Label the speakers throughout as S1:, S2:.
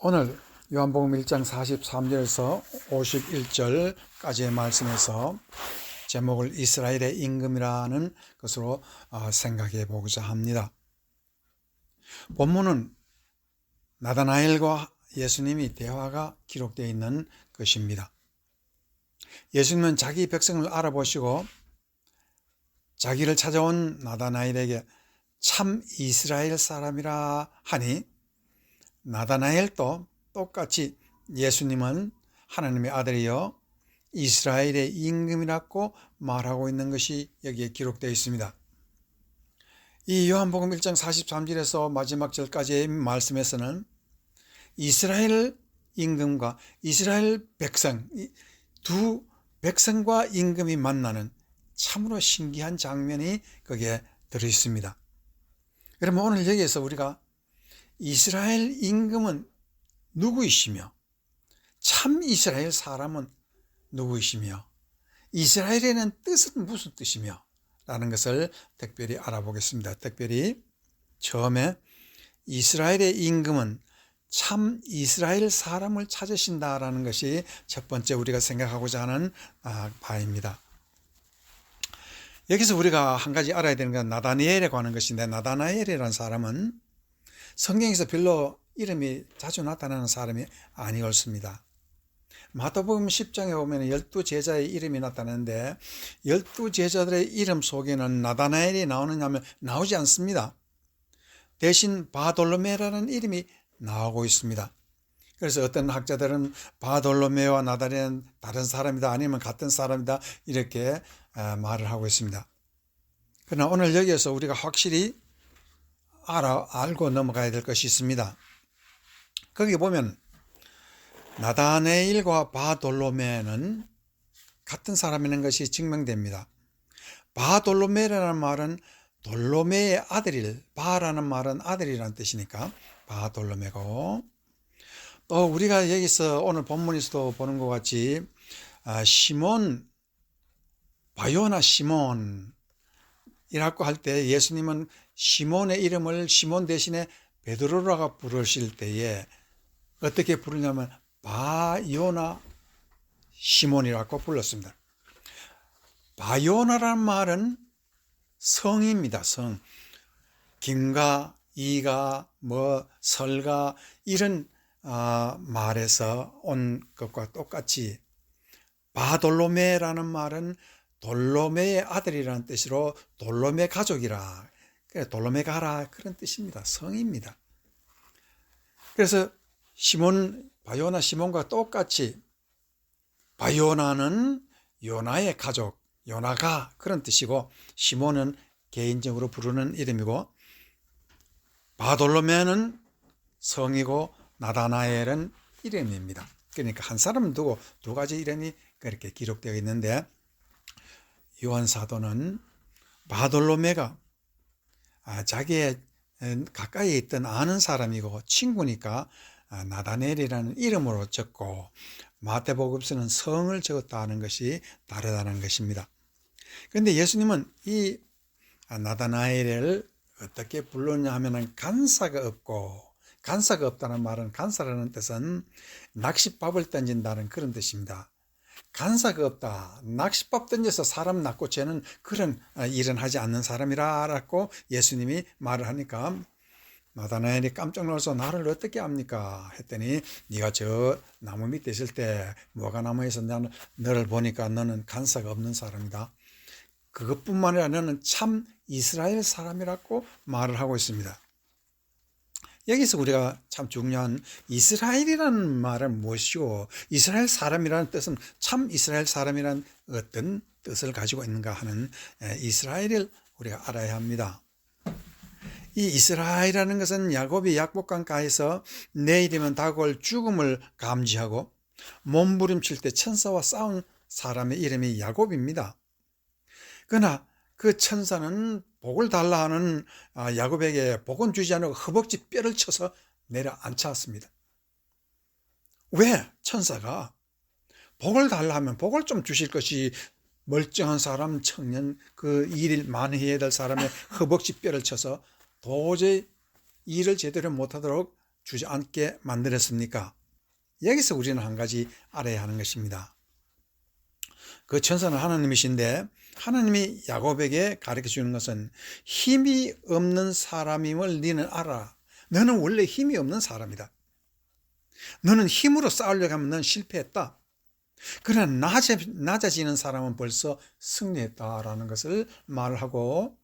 S1: 오늘 요한복음 1장 43절에서 51절까지의 말씀에서 제목을 이스라엘의 임금이라는 것으로 생각해 보고자 합니다. 본문은 나다나엘과 예수님이 대화가 기록되어 있는 것입니다. 예수님은 자기 백성을 알아보시고 자기를 찾아온 나다나엘에게 참 이스라엘 사람이라 하니, 나다나엘도 똑같이 예수님은 하나님의 아들이여 이스라엘의 임금이라고 말하고 있는 것이 여기에 기록되어 있습니다. 이 요한복음 1장 43절에서 마지막 절까지의 말씀에서는 이스라엘 임금과 이스라엘 백성, 두 백성과 임금이 만나는 참으로 신기한 장면이 거기에 들어있습니다. 그러면 오늘 여기에서 우리가 이스라엘 임금은 누구이시며 참 이스라엘 사람은 누구이시며 이스라엘에는 뜻은 무슨 뜻이며 라는 것을 특별히 알아보겠습니다. 특별히 처음에 이스라엘의 임금은 참 이스라엘 사람을 찾으신다라는 것이 첫 번째 우리가 생각하고자 하는 바입니다. 여기서 우리가 한 가지 알아야 되는 건 나다니엘이라고 하는 것인데, 나다나엘이라는 사람은 성경에서 별로 이름이 자주 나타나는 사람이 아니었습니다. 마태복음 10장에 보면 12제자의 이름이 나타나는데 12제자들의 이름 속에는 나다나엘이 나오느냐면 나오지 않습니다. 대신 바돌로메라는 이름이 나오고 있습니다. 그래서 어떤 학자들은 바돌로메와 나다나엘은 다른 사람이다, 아니면 같은 사람이다, 이렇게 말을 하고 있습니다. 그러나 오늘 여기에서 우리가 확실히 알고 넘어가야 될 것이 있습니다. 거기 보면 나다나엘과 바돌로메는 같은 사람이라는 것이 증명됩니다. 바돌로메라는 말은 돌로메의 아들일, 바라는 말은 아들이라는 뜻이니까 바돌로메고, 또 우리가 여기서 오늘 본문에서도 보는 것 같이 시몬, 바요나 시몬이라고 할 때 예수님은 시몬의 이름을 시몬 대신에 베드로라고 부르실 때에 어떻게 부르냐면 바요나 시몬이라고 불렀습니다. 바요나라는 말은 성입니다. 성. 김가, 이가, 설가 이런 말에서 온 것과 똑같이 바돌로메라는 말은 돌로메의 아들이라는 뜻으로 돌로메 가족이라, 돌로메 가라, 그런 뜻입니다. 성입니다. 그래서 바요나 시몬과 똑같이 바요나는 요나의 가족, 요나가 그런 뜻이고, 시몬은 개인적으로 부르는 이름이고, 바돌로메는 성이고, 나다나엘은 이름입니다. 그러니까 한 사람은 두고 두 가지 이름이 그렇게 기록되어 있는데, 요한 사도는 바돌로메가 자기의 가까이 있던 아는 사람이고 친구니까 나다나엘이라는 이름으로 적고, 마태복음서는 성을 적었다는 것이 다르다는 것입니다. 그런데 예수님은 이 나다나엘을 어떻게 불렀냐 하면 간사가 없고, 간사가 없다는 말은, 간사라는 뜻은 낚싯밥을 던진다는 그런 뜻입니다. 간사가 없다, 낚싯밥 던져서 사람 낚고 쟤는 그런 일은 하지 않는 사람이라고 예수님이 말을 하니까 나다나엘이 깜짝 놀라서 나를 어떻게 압니까 했더니, 네가 저 나무 밑에 있을 때 뭐가 나무에서 나는 너를 보니까 너는 간사가 없는 사람이다, 그것뿐만 아니라 너는 참 이스라엘 사람이라고 말을 하고 있습니다. 여기서 우리가 참 중요한 이스라엘이라는 말은 무엇이고, 이스라엘 사람이라는 뜻은 참 이스라엘 사람이라는 어떤 뜻을 가지고 있는가 하는 이스라엘을 우리가 알아야 합니다. 이 이스라엘이라는 것은 야곱이 약복강가에서 내일이면 다가올 죽음을 감지하고 몸부림칠 때 천사와 싸운 사람의 이름이 야곱입니다. 그러나 그 천사는 복을 달라 하는 야곱에게 복은 주지 않고 허벅지 뼈를 쳐서 내려앉혔습니다. 왜? 천사가 복을 달라 하면 복을 좀 주실 것이, 멀쩡한 사람, 청년, 그 일을 많이 해야 될 사람의 허벅지 뼈를 쳐서 도저히 일을 제대로 못하도록 주지 않게 만들었습니까? 여기서 우리는 한 가지 알아야 하는 것입니다. 그 천사는 하나님이신데 하나님이 야곱에게 가르쳐 주는 것은 힘이 없는 사람임을 너는 알아. 너는 원래 힘이 없는 사람이다. 너는 힘으로 싸우려고 하면 너는 실패했다. 그러나 낮아지는 사람은 벌써 승리했다라는 것을 말하고,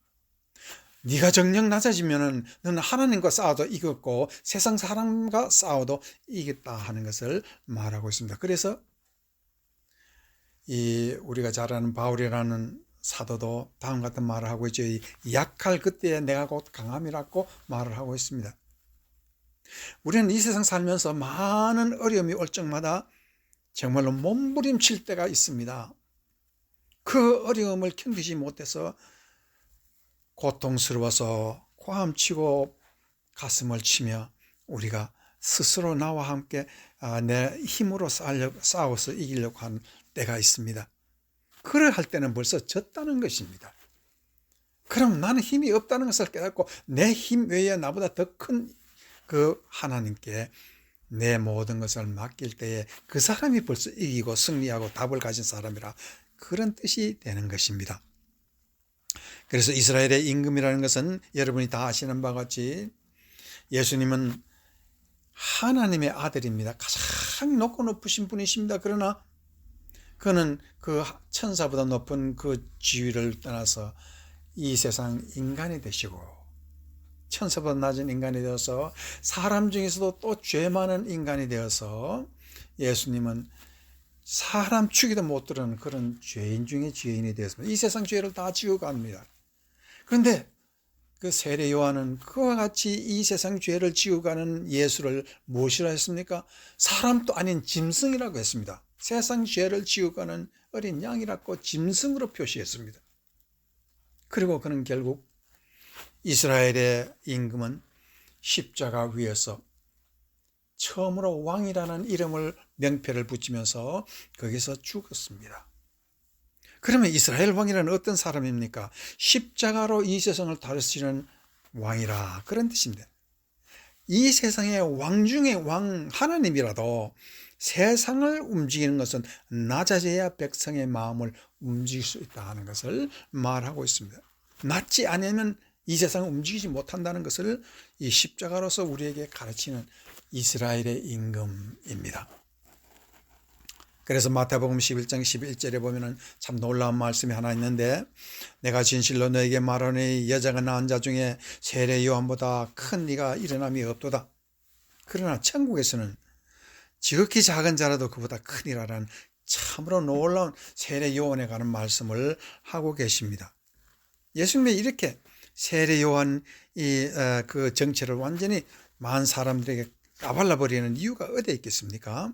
S1: 네가 정녕 낮아지면은 너는 하나님과 싸워도 이겼고 세상 사람과 싸워도 이겼다 하는 것을 말하고 있습니다. 그래서 우리가 잘 아는 바울이라는 사도도 다음 같은 말을 하고 있죠. 약할 그때에 내가 곧 강함이라고 말을 하고 있습니다. 우리는 이 세상 살면서 많은 어려움이 올 적마다 정말로 몸부림칠 때가 있습니다. 그 어려움을 견디지 못해서 고통스러워서 고함치고 가슴을 치며 우리가 스스로 나와 함께 내 힘으로 싸워서 이기려고 하는 때가 있습니다. 그를 할 때는 벌써 졌다는 것입니다. 그럼 나는 힘이 없다는 것을 깨닫고 내 힘 외에 나보다 더 큰 그 하나님께 내 모든 것을 맡길 때에 그 사람이 벌써 이기고 승리하고 답을 가진 사람이라, 그런 뜻이 되는 것입니다. 그래서 이스라엘의 임금이라는 것은 여러분이 다 아시는 바와 같이 예수님은 하나님의 아들입니다. 가장 높고 높으신 분이십니다. 그러나 그는 그 천사보다 높은 그 지위를 떠나서 이 세상 인간이 되시고 천사보다 낮은 인간이 되어서 사람 중에서도 또 죄 많은 인간이 되어서 예수님은 사람 죽이도 못 들은 그런 죄인 중에 죄인이 되었습니다. 이 세상 죄를 다 지고 갑니다. 그런데 그 세례 요한은 그와 같이 이 세상 죄를 지고 가는 예수를 무엇이라 했습니까? 사람도 아닌 짐승이라고 했습니다. 세상 죄를 지고 가는 어린 양이라고 짐승으로 표시했습니다. 그리고 그는 결국 이스라엘의 임금은 십자가 위에서 처음으로 왕이라는 이름을 명패를 붙이면서 거기서 죽었습니다. 그러면 이스라엘 왕이라는 어떤 사람입니까? 십자가로 이 세상을 다스리는 왕이라, 그런 뜻입니다. 이 세상의 왕 중에 왕 하나님이라도 세상을 움직이는 것은 낮아져야 백성의 마음을 움직일 수 있다 하는 것을 말하고 있습니다. 낮지 않으면 이 세상을 움직이지 못한다는 것을 이 십자가로서 우리에게 가르치는 이스라엘의 임금입니다. 그래서 마태복음 11장 11절에 보면은 참 놀라운 말씀이 하나 있는데, 내가 진실로 너에게 말하노니 여자가 낳은 자 중에 세례 요한보다 큰 이가 일어남이 없도다. 그러나 천국에서는 지극히 작은 자라도 그보다 크니라라는 참으로 놀라운 세례 요한에 관한 말씀을 하고 계십니다. 예수님이 이렇게 세례 요한 그 정체를 완전히 많은 사람들에게 까발라 버리는 이유가 어디에 있겠습니까?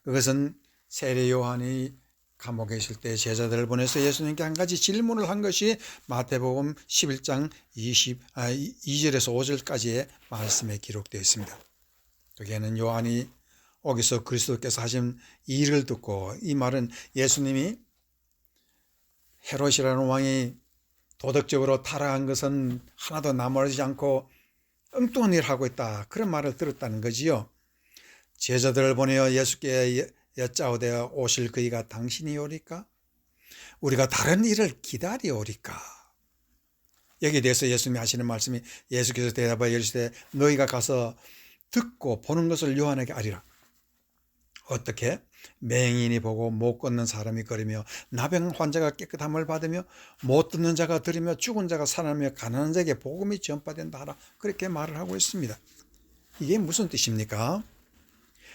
S1: 그것은 세례 요한이 감옥에 있을 때 제자들을 보내서 예수님께 한 가지 질문을 한 것이 마태복음 11장 2절에서 5절까지의 말씀에 기록되어 있습니다. 거기에는 요한이 거기서 그리스도께서 하신 일을 듣고, 이 말은 예수님이 헤롯이라는 왕이 도덕적으로 타락한 것은 하나도 남아있지 않고 엉뚱한 일을 하고 있다, 그런 말을 들었다는 거지요. 제자들을 보내어 예수께 여짜오되 오실 그이가 당신이오리까? 우리가 다른 일을 기다리오리까? 여기에 대해서 예수님이 하시는 말씀이, 예수께서 대답하여 이르시되 너희가 가서 듣고 보는 것을 요한에게 아리라. 어떻게? 맹인이 보고 못 걷는 사람이 걸으며 나병 환자가 깨끗함을 받으며 못 듣는 자가 들으며 죽은 자가 살아나며 가난한 자에게 복음이 전파된다 하라, 그렇게 말을 하고 있습니다. 이게 무슨 뜻입니까?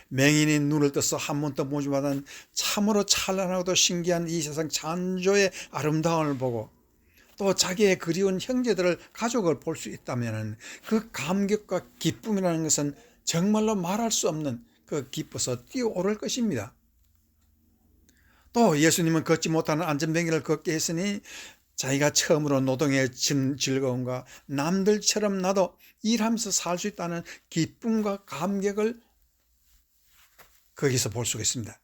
S1: 맹인이 눈을 떠서 한 번도 보지 못한 참으로 찬란하고도 신기한 이 세상 창조의 아름다움을 보고 또 자기의 그리운 형제들을, 가족을 볼 수 있다면 그 감격과 기쁨이라는 것은 정말로 말할 수 없는 그 기뻐서 뛰어오를 것입니다. 또 예수님은 걷지 못하는 안전뱅이를 걷게 했으니 자기가 처음으로 노동의 즐거움과 남들처럼 나도 일하면서 살 수 있다는 기쁨과 감격을 거기서 볼 수가 있습니다.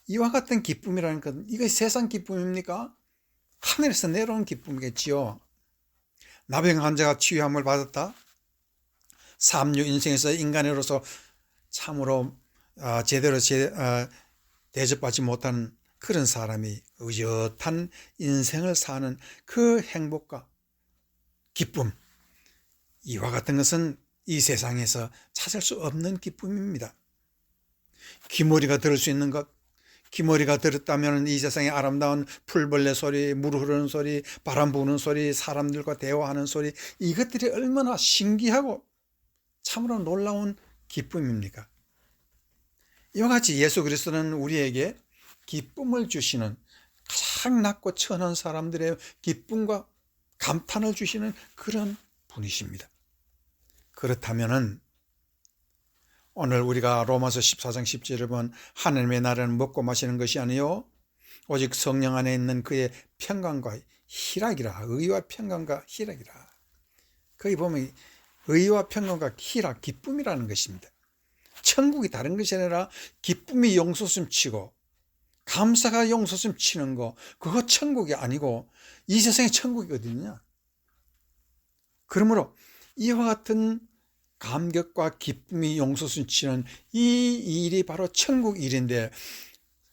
S1: 이와 같은 기쁨이라는 건 이거 세상 기쁨입니까? 하늘에서 내려온 기쁨이겠지요. 나병 환자가 치유함을 받았다. 삼류 인생에서 인간으로서 참으로 제대로 대접받지 못한 그런 사람이 의젓한 인생을 사는 그 행복과 기쁨, 이와 같은 것은 이 세상에서 찾을 수 없는 기쁨입니다. 귀머리가 들을 수 있는 것, 귀머리가 들었다면 이 세상의 아름다운 풀벌레 소리, 물 흐르는 소리, 바람 부는 소리, 사람들과 대화하는 소리, 이것들이 얼마나 신기하고 참으로 놀라운 기쁨입니까? 이와 같이 예수 그리스도는 우리에게 기쁨을 주시는, 가장 낮고 천한 사람들의 기쁨과 감탄을 주시는 그런 분이십니다. 그렇다면은 오늘 우리가 로마서 14장 17절을 보면 하나님의 나라는 먹고 마시는 것이 아니요 오직 성령 안에 있는 그의 평강과 희락이라. 의와 평강과 희락이라. 거기 보면 의와 평강과 희락, 기쁨이라는 것입니다. 천국이 다른 것이 아니라 기쁨이 용솟음 치고 감사가 용솟음 치는 거, 그거 천국이 아니고 이 세상의 천국이 어디냐? 그러므로 이와 같은 감격과 기쁨이 용솟음 치는 이 일이 바로 천국 일인데,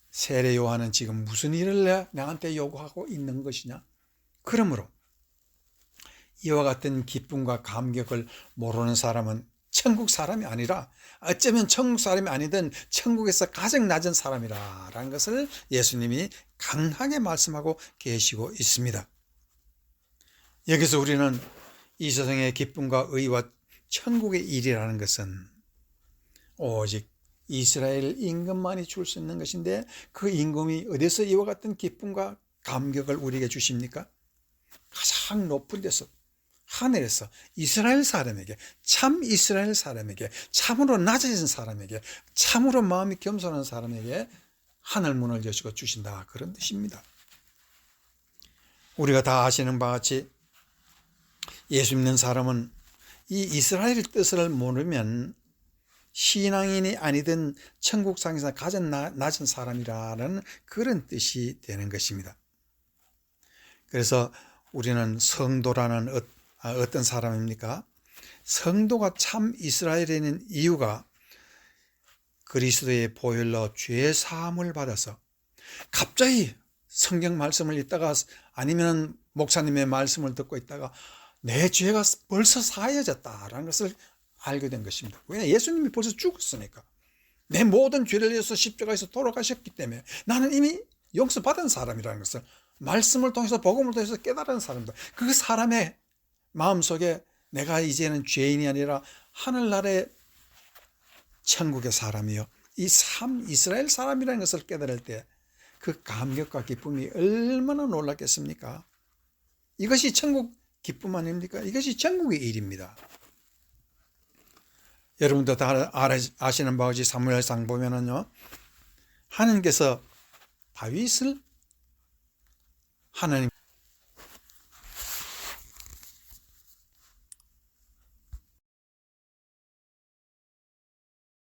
S1: 세례 요한은 지금 무슨 일을 나한테 요구하고 있는 것이냐? 그러므로 이와 같은 기쁨과 감격을 모르는 사람은 천국 사람이 아니라, 어쩌면 천국 사람이 아니든 천국에서 가장 낮은 사람이라는 것을 예수님이 강하게 말씀하고 계시고 있습니다. 여기서 우리는 이 세상의 기쁨과 의와 천국의 일이라는 것은 오직 이스라엘 임금만이 줄 수 있는 것인데, 그 임금이 어디서 이와 같은 기쁨과 감격을 우리에게 주십니까? 가장 높은 데서, 하늘에서 이스라엘 사람에게, 참 이스라엘 사람에게, 참으로 낮아진 사람에게, 참으로 마음이 겸손한 사람에게 하늘문을 여시고 주신다, 그런 뜻입니다. 우리가 다 아시는 바와 같이 예수 믿는 사람은 이 이스라엘 뜻을 모르면 신앙인이 아니든 천국상에서 가장 낮은 사람이라는 그런 뜻이 되는 것입니다. 그래서 우리는 성도라는 어떤 사람입니까? 성도가 참 이스라엘인 이유가 그리스도의 보혈로 죄 사함을 받아서 갑자기 성경 말씀을 읽다가 아니면 목사님의 말씀을 듣고 있다가 내 죄가 벌써 사해졌다라는 것을 알게 된 것입니다. 왜? 예수님이 벌써 죽었으니까. 내 모든 죄를 위해서 십자가에서 돌아가셨기 때문에 나는 이미 용서받은 사람이라는 것을 말씀을 통해서, 복음을 통해서 깨달은 사람들, 그 사람의 마음속에 내가 이제는 죄인이 아니라 하늘나라의 천국의 사람이요, 이 이스라엘 사람이라는 것을 깨달을 때 그 감격과 기쁨이 얼마나 놀랍겠습니까? 이것이 천국 기쁨 아닙니까? 이것이 천국의 일입니다. 여러분도 다 아시는 바와 같이 사무엘상 보면은요, 하나님께서 다윗을 하나님